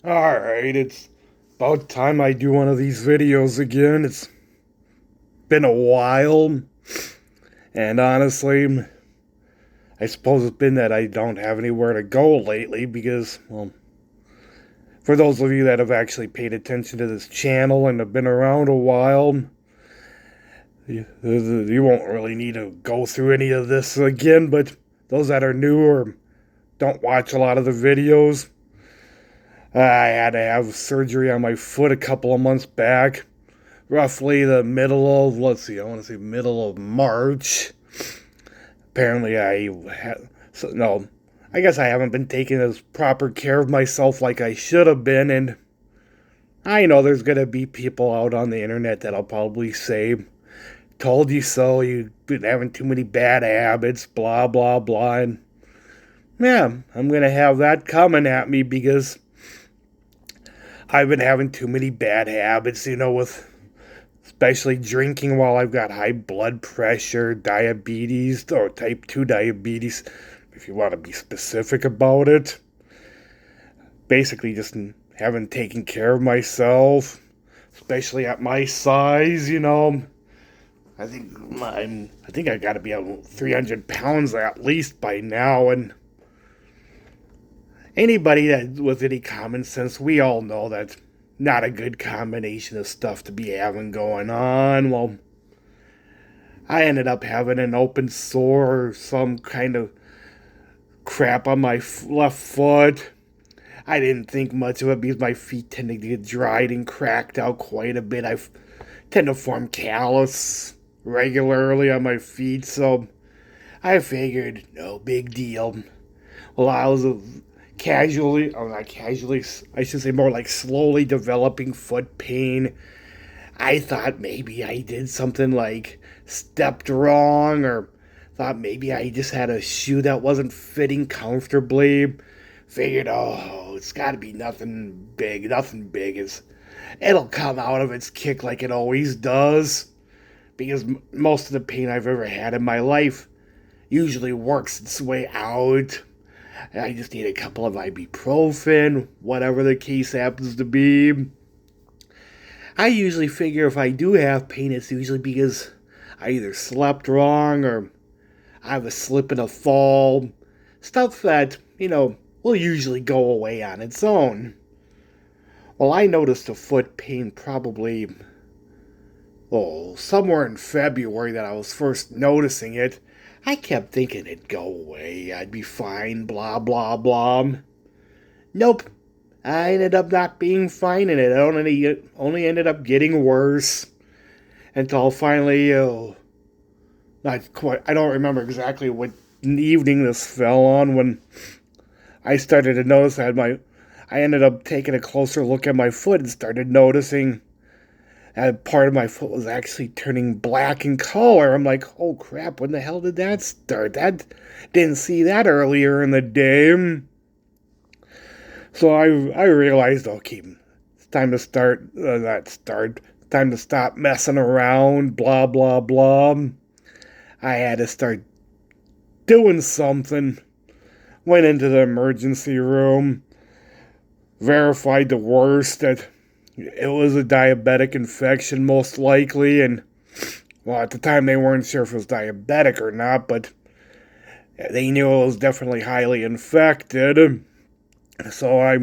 Alright, it's about time I do one of these videos again. It's been a while, and honestly, I suppose it's been that I don't have anywhere to go lately because, well, for those of you that have actually paid attention to this channel and have been around a while, you won't really need to go through any of this again, but those that are new or don't watch a lot of the videos, I had to have surgery on my foot a couple of months back. Roughly the middle of, let's see, I want to say middle of March. Apparently, no, I guess I haven't been taking as proper care of myself like I should have been, and I know there's gonna be people out on the internet that'll probably say, told you so, you've been having too many bad habits, blah, blah, blah, and yeah, I'm gonna have that coming at me because I've been having too many bad habits, with especially drinking while I've got high blood pressure, diabetes, or type 2 diabetes, if you want to be specific about it. Basically, just haven't taken care of myself, especially at my size. I think I got to be about 300 pounds at least by now, and anybody that with any common sense, we all know that's not a good combination of stuff to be having going on. Well, I ended up having an open sore or some kind of crap on my left foot. I didn't think much of it because my feet tend to get dried and cracked out quite a bit. I tend to form callus regularly on my feet, so I figured no big deal. Well, I was not casually, I should say more like slowly developing foot pain. I thought maybe I did something like stepped wrong, or thought maybe I just had a shoe that wasn't fitting comfortably. Figured, oh, it's got to be nothing big. Nothing big is. It'll come out of its kick like it always does. Because most of the pain I've ever had in my life usually works its way out. I just need a couple of ibuprofen, whatever the case happens to be. I usually figure if I do have pain, it's usually because I either slept wrong or I have a slip and a fall. Stuff that, will usually go away on its own. Well, I noticed the foot pain probably, somewhere in February that I was first noticing it. I kept thinking it'd go away, I'd be fine, blah, blah, blah. Nope. I ended up not being fine, and it only ended up getting worse until finally, not quite, I don't remember exactly what evening this fell on when I started to notice I ended up taking a closer look at my foot and started noticing that part of my foot was actually turning black in color. I'm like, oh crap, when the hell did that start? That didn't see that earlier in the day. So I realized, okay, it's time to time to stop messing around, blah, blah, blah. I had to start doing something. Went into the emergency room, verified the worst, that it was a diabetic infection most likely, and well, at the time they weren't sure if it was diabetic or not, but they knew it was definitely highly infected. So I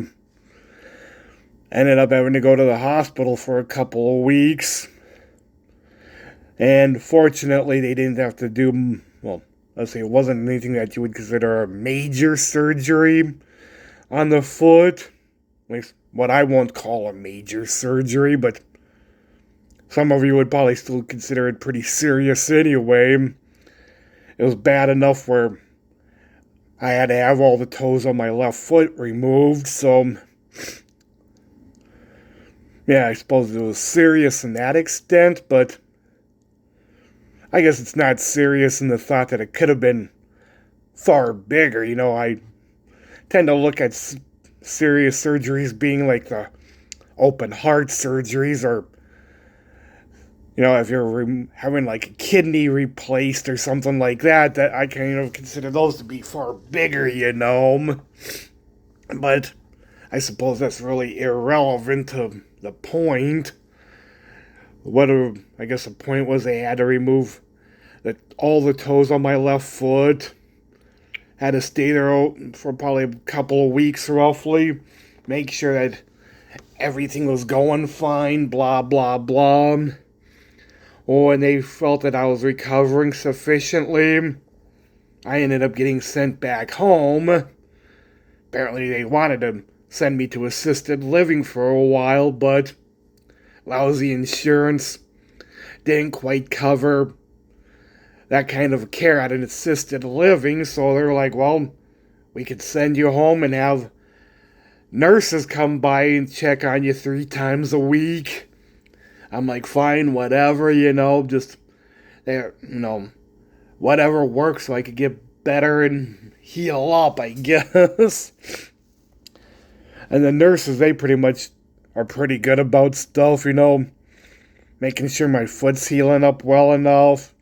ended up having to go to the hospital for a couple of weeks. And fortunately, they didn't have to do, well, let's say it wasn't anything that you would consider a major surgery on the foot. At least what I won't call a major surgery, but some of you would probably still consider it pretty serious anyway. It was bad enough where I had to have all the toes on my left foot removed, so yeah, I suppose it was serious in that extent, but I guess it's not serious in the thought that it could have been far bigger. I tend to look at serious surgeries being like the open heart surgeries, or if you're having like a kidney replaced or something like that, that I kind of consider those to be far bigger. But I suppose that's really irrelevant to the point. I guess the point was they had to remove all the toes on my left foot. Had to stay there for probably a couple of weeks roughly. Make sure that everything was going fine, blah, blah, blah. Oh, and they felt that I was recovering sufficiently. I ended up getting sent back home. Apparently they wanted to send me to assisted living for a while, but lousy insurance didn't quite cover that kind of care at an assisted living, so they're like, well, we could send you home and have nurses come by and check on you 3 times a week. I'm like, fine, whatever, just, whatever works so I could get better and heal up, I guess. And the nurses, they pretty much are pretty good about stuff, making sure my foot's healing up well enough,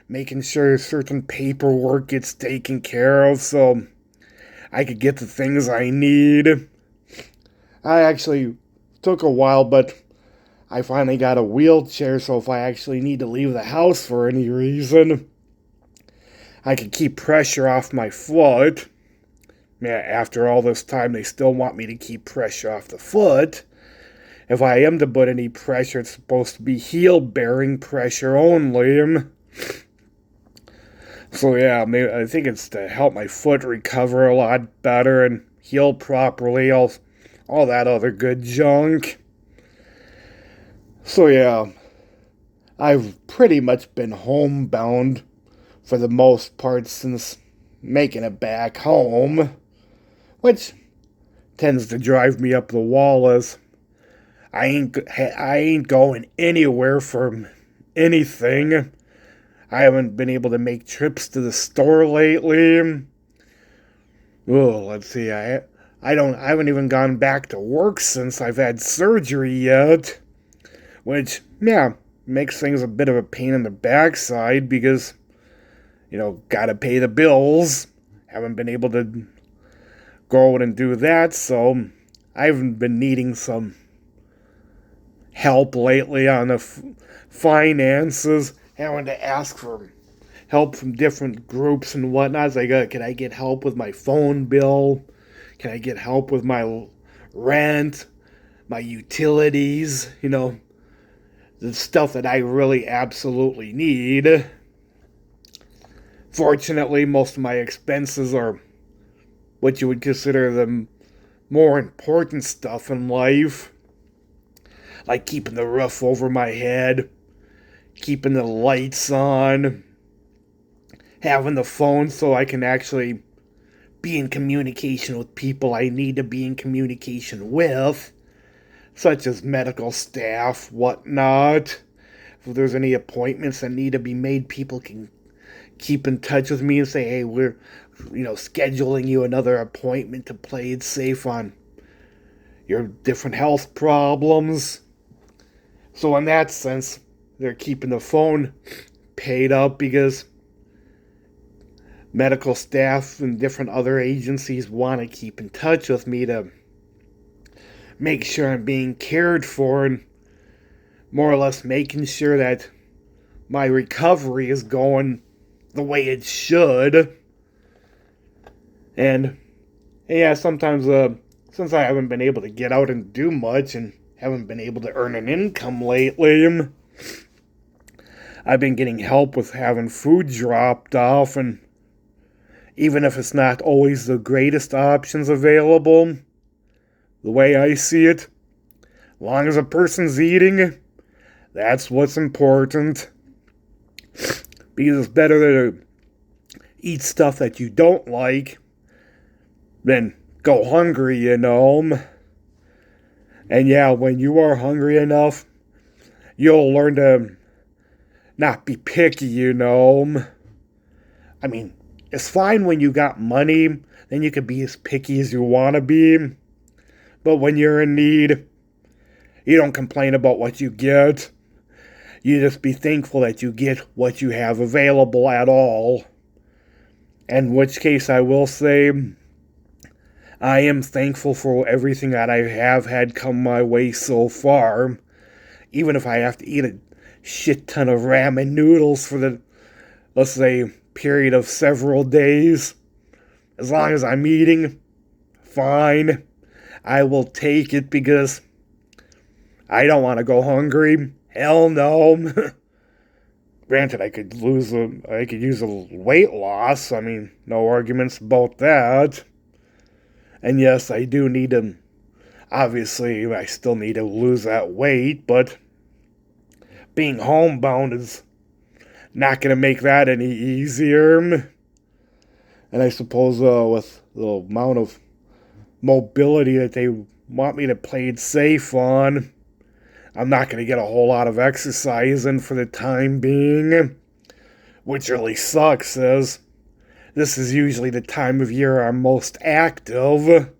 making sure certain paperwork gets taken care of so I could get the things I need. I actually took a while, but I finally got a wheelchair, so if I actually need to leave the house for any reason, I could keep pressure off my foot. Yeah, after all this time, they still want me to keep pressure off the foot. If I am to put any pressure, it's supposed to be heel-bearing pressure only. So yeah, I think it's to help my foot recover a lot better and heal properly, all that other good junk. So yeah, I've pretty much been homebound for the most part since making it back home, which tends to drive me up the wall as I ain't going anywhere for anything. I haven't been able to make trips to the store lately. Oh, let's see. I haven't even gone back to work since I've had surgery yet, which makes things a bit of a pain in the backside because gotta pay the bills. Haven't been able to go out and do that, so I've been needing some help lately on the finances, having to ask for help from different groups and whatnot. It's like, can I get help with my phone bill? Can I get help with my rent, my utilities, the stuff that I really absolutely need. Fortunately, most of my expenses are what you would consider the more important stuff in life, like keeping the roof over my head, keeping the lights on, having the phone so I can actually be in communication with people I need to be in communication with, such as medical staff, whatnot. If there's any appointments that need to be made, people can keep in touch with me and say, hey, we're, scheduling you another appointment to play it safe on your different health problems. So in that sense, they're keeping the phone paid up because medical staff and different other agencies want to keep in touch with me to make sure I'm being cared for and more or less making sure that my recovery is going the way it should. And sometimes since I haven't been able to get out and do much and haven't been able to earn an income lately, I've been getting help with having food dropped off, and even if it's not always the greatest options available, the way I see it, as long as a person's eating, that's what's important. Because it's better to eat stuff that you don't like than go hungry, And when you are hungry enough, you'll learn to not be picky, I mean, it's fine when you got money, then you can be as picky as you want to be. But when you're in need, you don't complain about what you get. You just be thankful that you get what you have available at all. In which case, I will say, I am thankful for everything that I have had come my way so far. Even if I have to eat a shit ton of ramen noodles for the, let's say, period of several days. As long as I'm eating, fine. I will take it because I don't want to go hungry. Hell no. Granted, I could use a weight loss. I mean, no arguments about that. And yes, I do need to, obviously, I still need to lose that weight, but being homebound is not going to make that any easier. And I suppose with the amount of mobility that they want me to play it safe on, I'm not going to get a whole lot of exercise in for the time being, which really sucks, as this is usually the time of year I'm most active.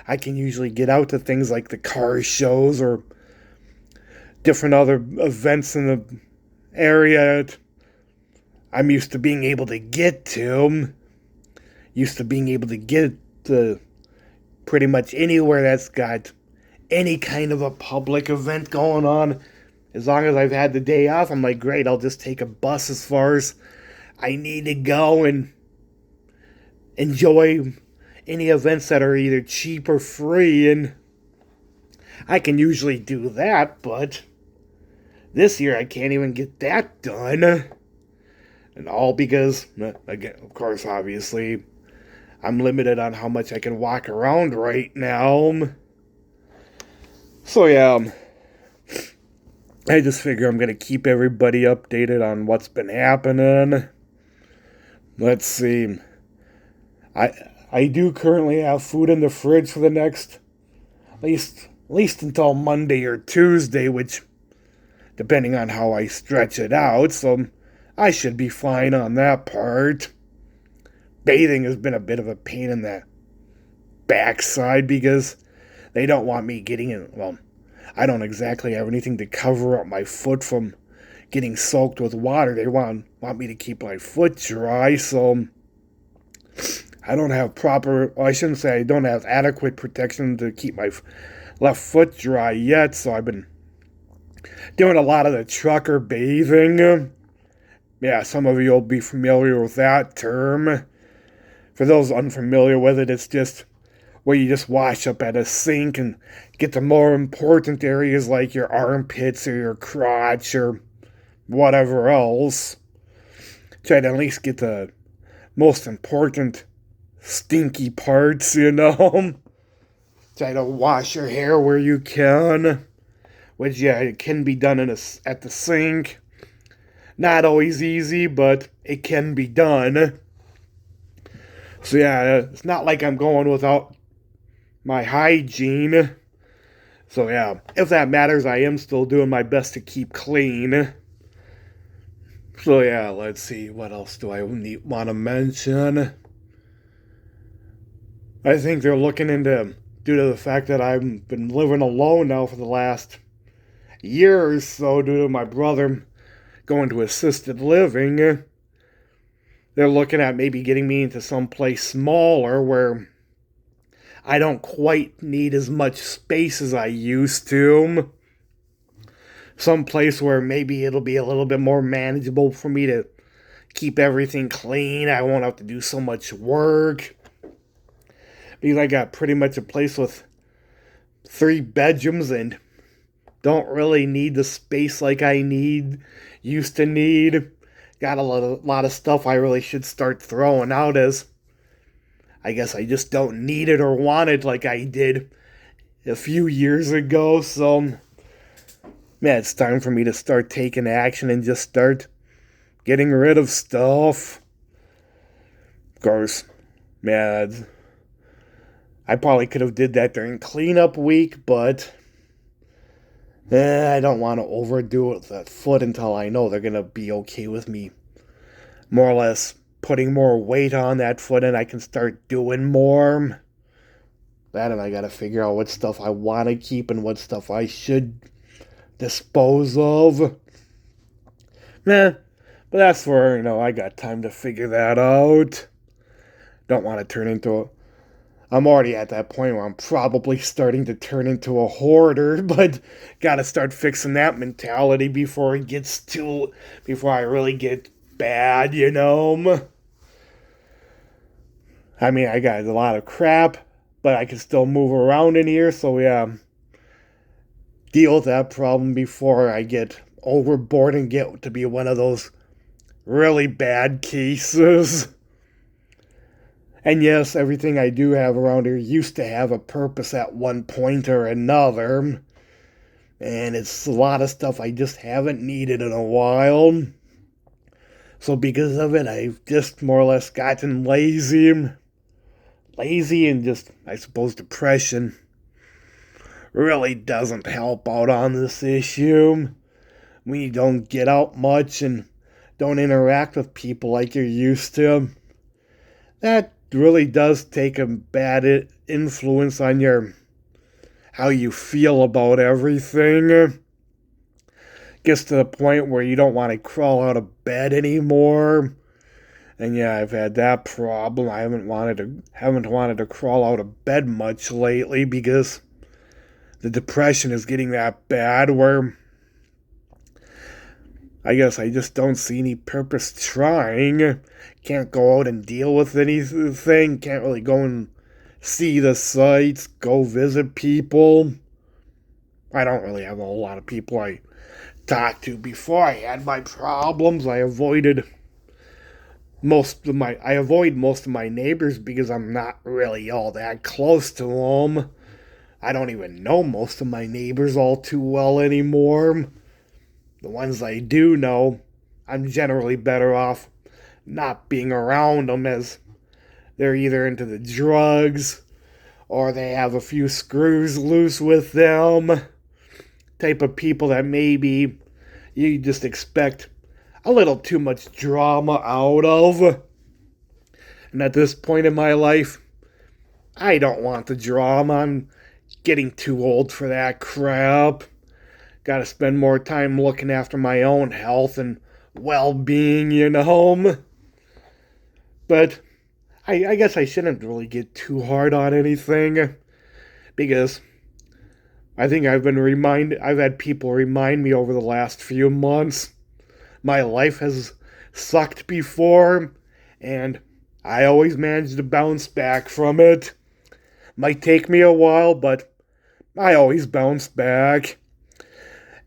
I can usually get out to things like the car shows or different other events in the area I'm used to being able to get to. Used to being able to get to pretty much anywhere that's got any kind of a public event going on. As long as I've had the day off, I'm like, great, I'll just take a bus as far as I need to go and enjoy any events that are either cheap or free. And I can usually do that, but this year I can't even get that done. And all because, again, of course, obviously, I'm limited on how much I can walk around right now. So yeah, I just figure I'm going to keep everybody updated on what's been happening. Let's see. I do currently have food in the fridge for the next, at least until Monday or Tuesday, which, depending on how I stretch it out, so I should be fine on that part. Bathing has been a bit of a pain in the backside because they don't want me getting in. Well, I don't exactly have anything to cover up my foot from getting soaked with water. They want me to keep my foot dry, so I don't have I shouldn't say I don't have adequate protection to keep my left foot dry yet, so I've been doing a lot of the trucker bathing. Yeah, some of you will be familiar with that term. For those unfamiliar with it, it's just where you just wash up at a sink and get the more important areas like your armpits or your crotch or whatever else. Try to at least get the most important stinky parts, Try to wash your hair where you can. Which, yeah, it can be done at the sink. Not always easy, but it can be done. So yeah, it's not like I'm going without my hygiene. So yeah, if that matters, I am still doing my best to keep clean. So yeah, let's see, what else do I want to mention? I think they're looking into, due to the fact that I've been living alone now for the last year or so, due to my brother going to assisted living, they're looking at maybe getting me into some place smaller where I don't quite need as much space as I used to. Some place where maybe it'll be a little bit more manageable for me to keep everything clean. I won't have to do so much work. Because I got pretty much a place with 3 bedrooms and don't really need the space like I used to need. Got a lot of stuff I really should start throwing out, as I guess I just don't need it or want it like I did a few years ago. So, man, it's time for me to start taking action and just start getting rid of stuff. Of course, man, I probably could have did that during cleanup week, but I don't want to overdo it with that foot until I know they're going to be okay with me more or less putting more weight on that foot and I can start doing more. That, and I got to figure out what stuff I want to keep and what stuff I should dispose of. But that's where, I got time to figure that out. Don't want to turn into I'm already at that point where I'm probably starting to turn into a hoarder, but gotta start fixing that mentality before I really get bad, you know? I mean, I got a lot of crap, but I can still move around in here, so yeah, deal with that problem before I get overboard and get to be one of those really bad cases. And yes, everything I do have around here used to have a purpose at one point or another. And it's a lot of stuff I just haven't needed in a while. So because of it, I've just more or less gotten lazy. Lazy and just, I suppose, depression really doesn't help out on this issue. When you don't get out much and don't interact with people like you're used to, that really does take a bad influence on how you feel about everything. Gets to the point where you don't want to crawl out of bed anymore. And yeah, I've had that problem. I haven't wanted to crawl out of bed much lately because the depression is getting that bad where I guess I just don't see any purpose trying. Can't go out and deal with anything. Can't really go and see the sights, go visit people. I don't really have a whole lot of people I talked to before I had my problems. I avoid most of my neighbors because I'm not really all that close to them. I don't even know most of my neighbors all too well anymore. The ones I do know, I'm generally better off not being around them as they're either into the drugs or they have a few screws loose with them. Type of people that maybe you just expect a little too much drama out of. And at this point in my life, I don't want the drama. I'm getting too old for that crap. Gotta spend more time looking after my own health and well-being, you know. But I guess I shouldn't really get too hard on anything because I think I've had people remind me over the last few months my life has sucked before and I always manage to bounce back from it. Might take me a while, but I always bounce back.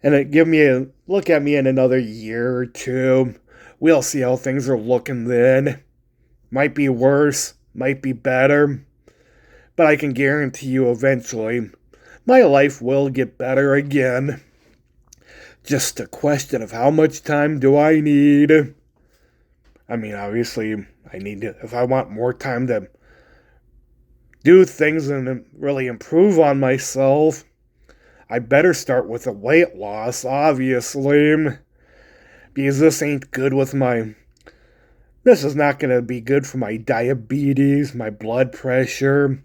And give me a look at me in another year or two. We'll see how things are looking then. Might be worse, might be better, but I can guarantee you eventually my life will get better again. Just a question of how much time do I need? I mean, obviously, if I want more time to do things and really improve on myself, I better start with a weight loss, obviously, because this is not going to be good for my diabetes, my blood pressure,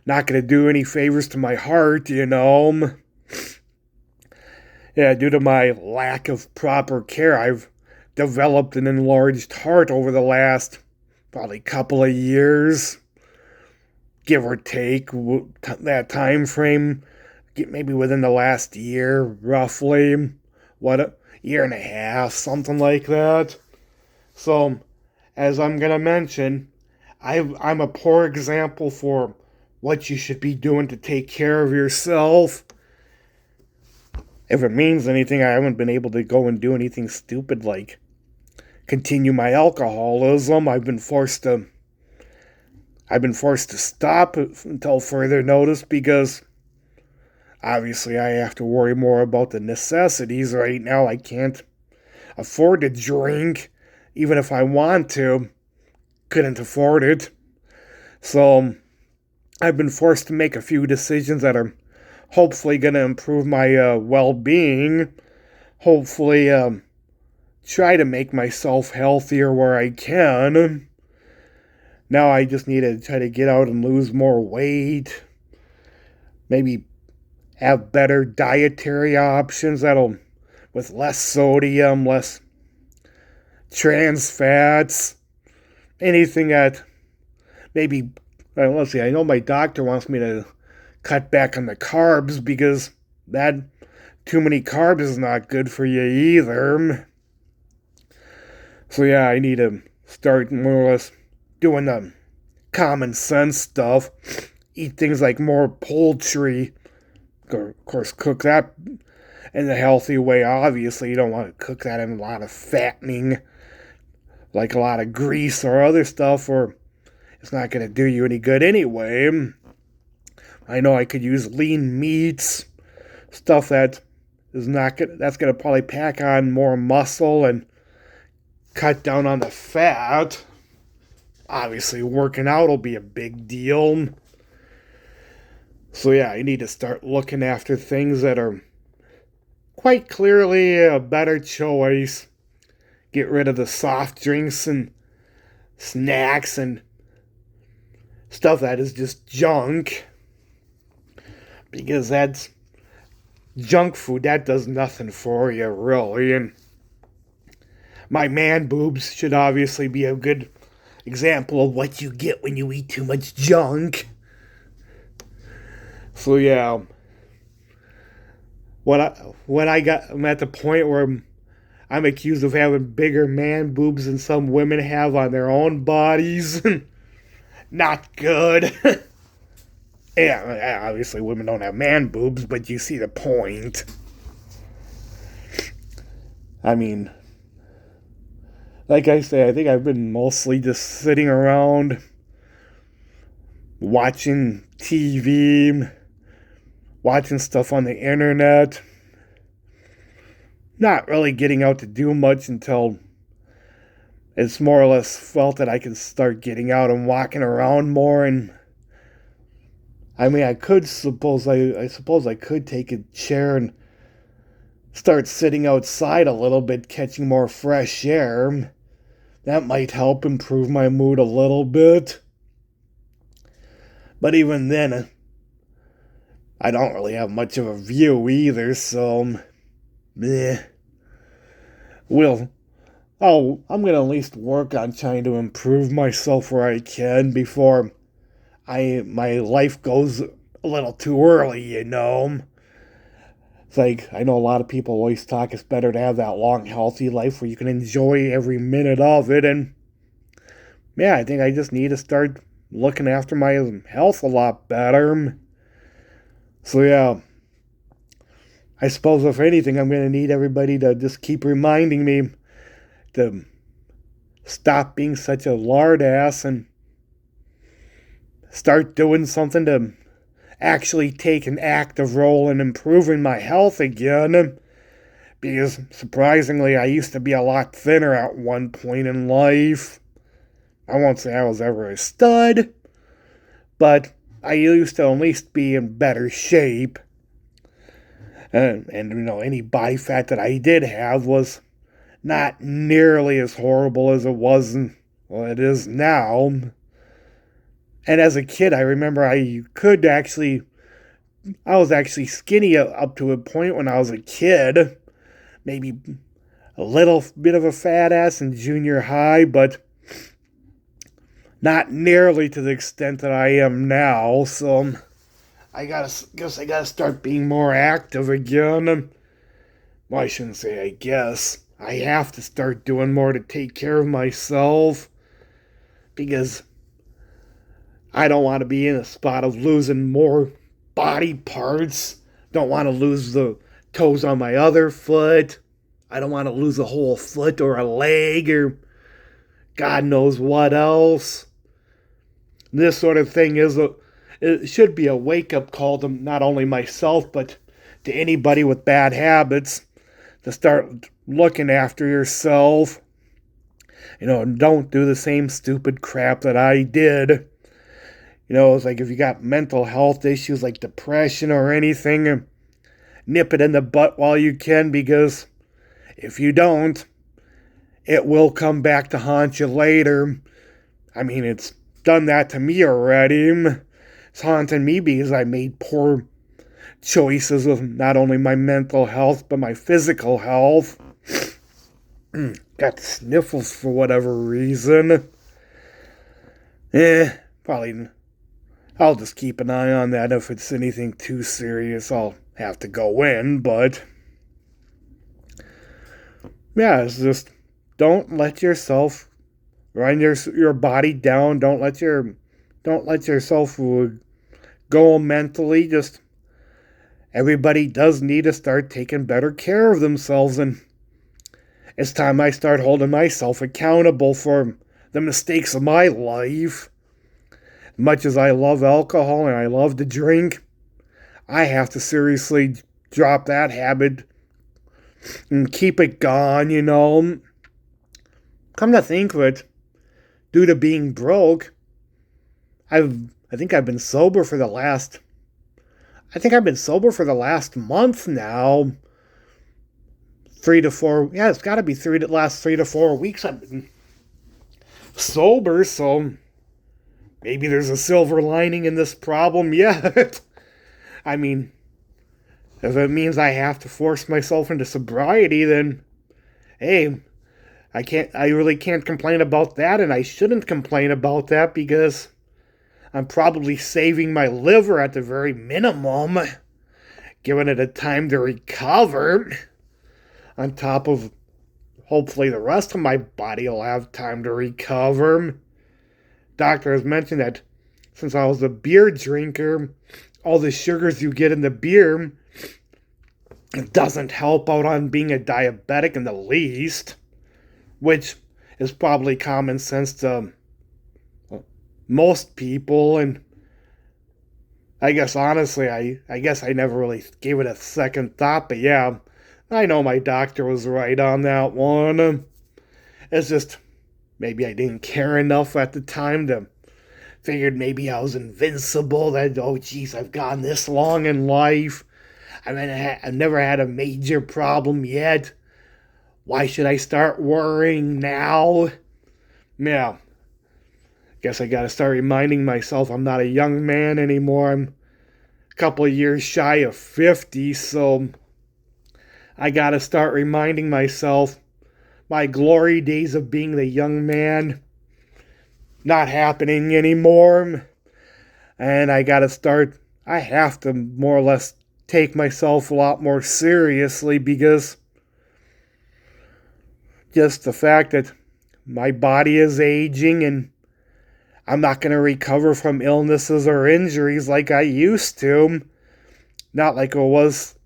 not going to do any favors to my heart, you know. Yeah, due to my lack of proper care, I've developed an enlarged heart over the last probably couple of years, give or take that time frame. Maybe within the last year, roughly. A year and a half, something like that. So, as I'm going to mention, I'm a poor example for what you should be doing to take care of yourself. If it means anything, I haven't been able to go and do anything stupid like continue my alcoholism. I've been forced to stop until further notice because obviously I have to worry more about the necessities right now. I can't afford to drink, even if I want to. Couldn't afford it. So I've been forced to make a few decisions that are hopefully going to improve my well-being. Hopefully try to make myself healthier where I can. Now I just need to try to get out and lose more weight. Maybe have better dietary options with less sodium, less trans fats, anything that maybe Well, let's see, I know my doctor wants me to cut back on the carbs because that too many carbs is not good for you either. So yeah, I need to start more or less doing the common sense stuff. Eat things like more poultry. Of course, cook that in a healthy way. Obviously, you don't want to cook that in a lot of fattening, like a lot of grease or other stuff, or it's not going to do you any good anyway. I know I could use lean meats, stuff that is not good. That's going to probably pack on more muscle and cut down on the fat. Obviously, working out will be a big deal. So yeah, you need to start looking after things that are quite clearly a better choice. Get rid of the soft drinks and snacks and stuff that is just junk. Because that's junk food, that does nothing for you, really. And my man boobs should obviously be a good example of what you get when you eat too much junk. So yeah, I'm at the point where I'm accused of having bigger man boobs than some women have on their own bodies. Not good. Yeah, obviously women don't have man boobs, but you see the point. I mean, like I say, I think I've been mostly just sitting around watching TV, watching stuff on the internet, not really getting out to do much until it's more or less felt that I can start getting out and walking around more. And I mean, I suppose I could take a chair and start sitting outside a little bit, catching more fresh air. That might help improve my mood a little bit. But even then, I don't really have much of a view either, so meh. I'm gonna at least work on trying to improve myself where I can before my life goes a little too early, you know. It's like, I know a lot of people always talk it's better to have that long, healthy life where you can enjoy every minute of it. And yeah, I think I just need to start looking after my health a lot better. So yeah, I suppose if anything, I'm going to need everybody to just keep reminding me to stop being such a lard ass and start doing something to actually take an active role in improving my health again. Because surprisingly, I used to be a lot thinner at one point in life. I won't say I was ever a stud, but I used to at least be in better shape. And any body fat that I did have was not nearly as horrible as it is now. And as a kid, I remember I was actually skinny up to a point when I was a kid. Maybe a little bit of a fat ass in junior high, but not nearly to the extent that I am now. So I gotta start being more active again. Well, I shouldn't say I guess. I have to start doing more to take care of myself because I don't want to be in a spot of losing more body parts. Don't want to lose the toes on my other foot. I don't want to lose a whole foot or a leg or God knows what else. This sort of thing it should be a wake-up call to not only myself but to anybody with bad habits to start looking after yourself. Don't do the same stupid crap that I did. It's like if you got mental health issues like depression or anything, nip it in the butt while you can, because if you don't, it will come back to haunt you later. I mean, it's done that to me already. It's haunting me because I made poor choices with not only my mental health, but my physical health. Got the sniffles for whatever reason. Probably I'll just keep an eye on that. If it's anything too serious, I'll have to go in. But yeah, it's just don't let yourself run your body down. Don't let yourself go mentally. Just everybody does need to start taking better care of themselves, and it's time I start holding myself accountable for the mistakes of my life. Much as I love alcohol and I love to drink, I have to seriously drop that habit and keep it gone. Come to think of it, due to being broke, I think I've been sober for the last month now. 3 to 4, yeah, it's got to be last 3 to 4 weeks I've been sober, so maybe there's a silver lining in this problem yet. I mean, if it means I have to force myself into sobriety, then hey, I really can't complain about that, and I shouldn't complain about that because I'm probably saving my liver at the very minimum, giving it a time to recover, on top of hopefully the rest of my body will have time to recover. Doctor has mentioned that since I was a beer drinker, all the sugars you get in the beer, it doesn't help out on being a diabetic in the least, which is probably common sense to most people. And I guess honestly, I guess I never really gave it a second thought, but yeah, I know my doctor was right on that one. It's just maybe I didn't care enough at the time to figured maybe I was invincible, that oh geez, I've gone this long in life. I mean, I've never had a major problem yet. Why should I start worrying now? Yeah, guess I gotta start reminding myself I'm not a young man anymore. I'm a couple of years shy of 50, so I gotta start reminding myself my glory days of being the young man not happening anymore. And I have to more or less take myself a lot more seriously, because just the fact that my body is aging and I'm not going to recover from illnesses or injuries like I used to. Not like it was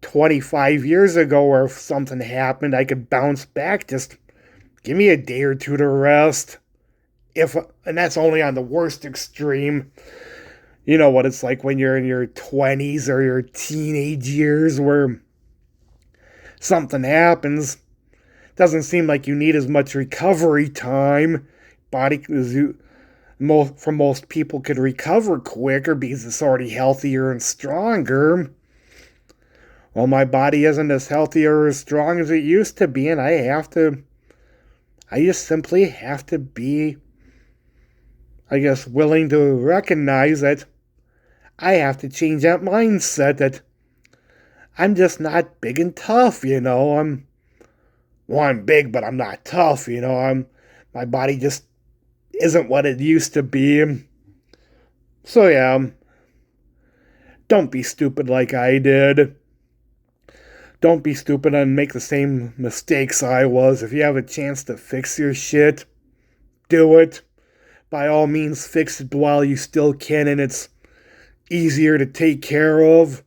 25 years ago where if something happened, I could bounce back. Just give me a day or two to rest. And that's only on the worst extreme. You know what it's like when you're in your 20s or your teenage years where something happens. Doesn't seem like you need as much recovery time. Body, for most people, could recover quicker because it's already healthier and stronger. Well, my body isn't as healthy or as strong as it used to be, and I just simply have to be, I guess, willing to recognize that I have to change that mindset that I'm just not big and tough, I'm big, but I'm not tough, my body just isn't what it used to be. So yeah, don't be stupid like I did. Don't be stupid and make the same mistakes I was. If you have a chance to fix your shit, do it. By all means, fix it while you still can, and it's easier to take care of,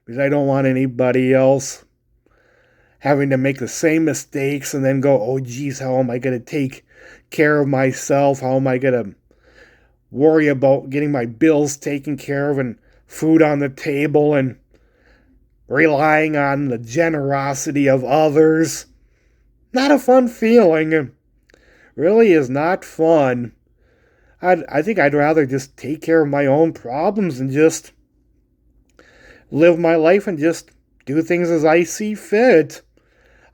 because I don't want anybody else having to make the same mistakes and then go, oh geez, how am I going to take care of myself? How am I going to worry about getting my bills taken care of and food on the table and relying on the generosity of others? Not a fun feeling. Really is not fun. I think I'd rather just take care of my own problems and just live my life and just do things as I see fit.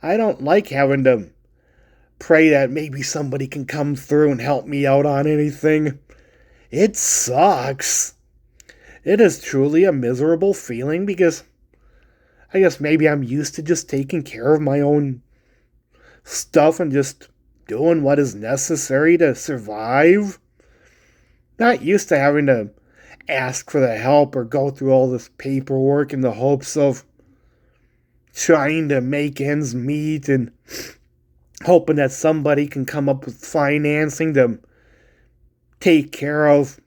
I don't like having to pray that maybe somebody can come through and help me out on anything. It sucks. It is truly a miserable feeling, because I guess maybe I'm used to just taking care of my own stuff and just doing what is necessary to survive. Not used to having to ask for the help or go through all this paperwork in the hopes of trying to make ends meet and hoping that somebody can come up with financing to take care of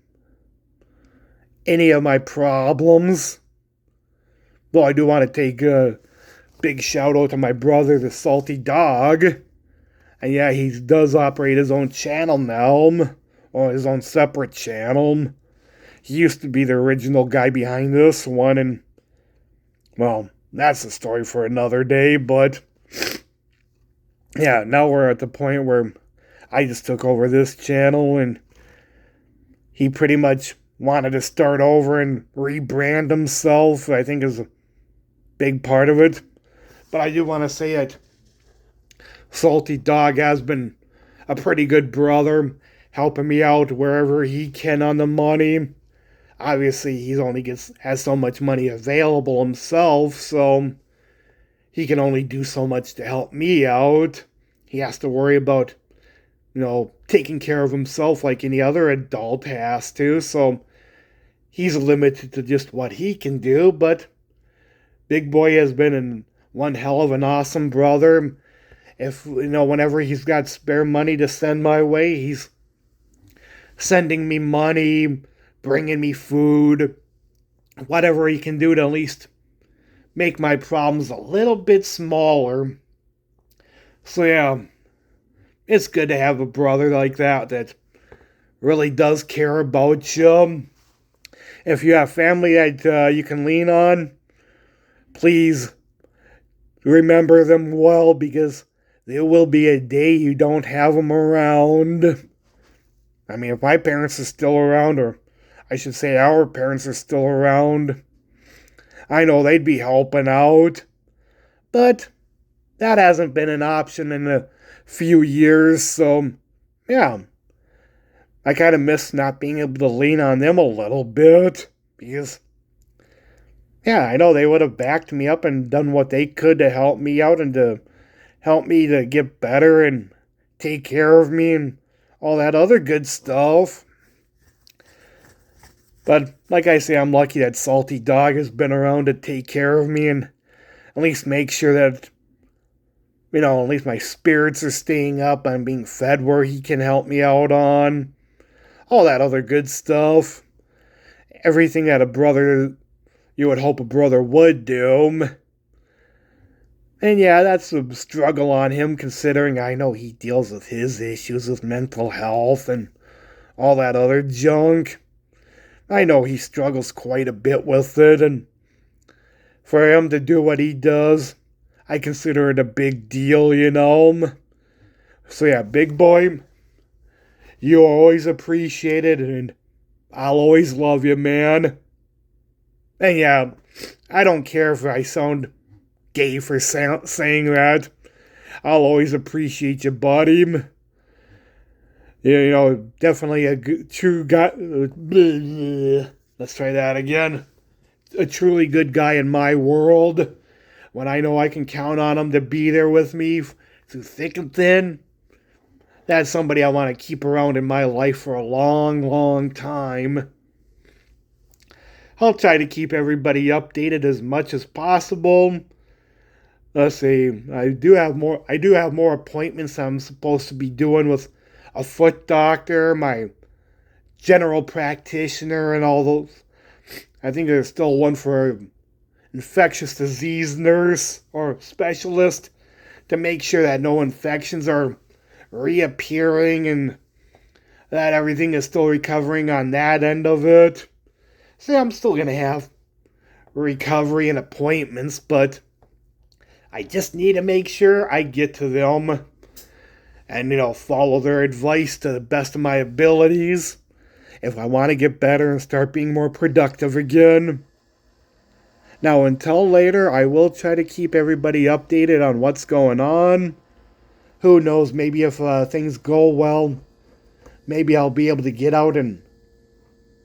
any of my problems. Well, I do want to take a big shout out to my brother, the Salty Dog. And yeah, he does operate his own channel now, or his own separate channel. He used to be the original guy behind this one, and well, that's a story for another day, but yeah, now we're at the point where I just took over this channel, and he pretty much wanted to start over and rebrand himself, I think is a big part of it. But I do want to say that Salty Dog has been a pretty good brother, helping me out wherever he can on the money. Obviously, has so much money available himself, so he can only do so much to help me out. He has to worry about, taking care of himself like any other adult has to, so he's limited to just what he can do, but Big Boy has been one hell of an awesome brother. If, whenever he's got spare money to send my way, he's sending me money, bringing me food, whatever he can do to at least make my problems a little bit smaller. So yeah, it's good to have a brother like that really does care about you. If you have family that you can lean on, please remember them well, because there will be a day you don't have them around. I mean, if my parents are still around, or I should say our parents are still around, I know they'd be helping out. But that hasn't been an option in a few years, so yeah. I kind of miss not being able to lean on them a little bit, because yeah, I know they would have backed me up and done what they could to help me out and to help me to get better and take care of me and all that other good stuff. But like I say, I'm lucky that Salty Dog has been around to take care of me and at least make sure that, at least my spirits are staying up, I'm being fed where he can help me out on. All that other good stuff. Everything that you would hope a brother would do. And yeah, that's a struggle on him, considering I know he deals with his issues with mental health and all that other junk. I know he struggles quite a bit with it, and for him to do what he does, I consider it a big deal, So yeah, Big Boy, you're always appreciated, and I'll always love you, man. And yeah, I don't care if I sound gay for saying that. I'll always appreciate you, buddy. Definitely a true guy. Let's try that again. A truly good guy in my world. When I know I can count on him to be there with me through thick and thin, that's somebody I want to keep around in my life for a long, long time. I'll try to keep everybody updated as much as possible. Let's see, I do have more appointments I'm supposed to be doing with a foot doctor, my general practitioner, and all those. I think there's still one for an infectious disease nurse or specialist to make sure that no infections are reappearing and that everything is still recovering on that end of it. So I'm still going to have recovery and appointments, but I just need to make sure I get to them and, follow their advice to the best of my abilities if I want to get better and start being more productive again. Now, until later, I will try to keep everybody updated on what's going on. Who knows, maybe if things go well, maybe I'll be able to get out and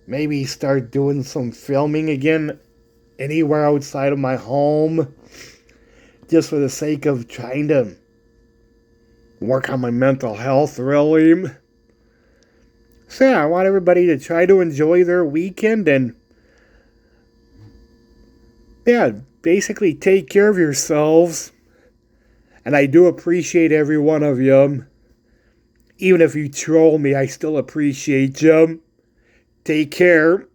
maybe start doing some filming again anywhere outside of my home, just for the sake of trying to work on my mental health, really. So yeah, I want everybody to try to enjoy their weekend and yeah, basically take care of yourselves. And I do appreciate every one of you. Even if you troll me, I still appreciate you. Take care.